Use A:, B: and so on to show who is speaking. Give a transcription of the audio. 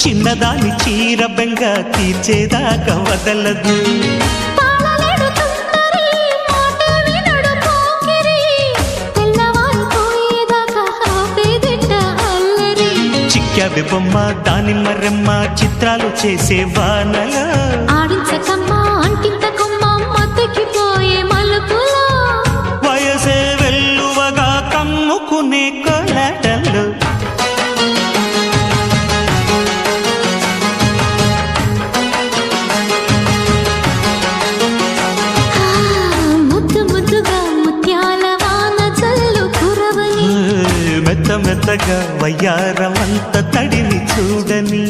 A: చిన్నదాని చీర బెంగ తీర్చేదాకా వదలదు. చిక్కావి బొమ్మ దానిమ్మ రెమ్మ చిత్రాలు చేసే వానలా
B: ఆడించకమ్మా అంటింతకమ్మ మత్తకిపోయే మలుపులా
A: వయసే వెల్లువగా కమ్ముకునే కొలటలు.
B: ముద్దు ముద్దుగా ముత్యాల వాన చల్లు కురవని
A: మెత్త మెత్తగా వయ్యారమంత తడిని చూడని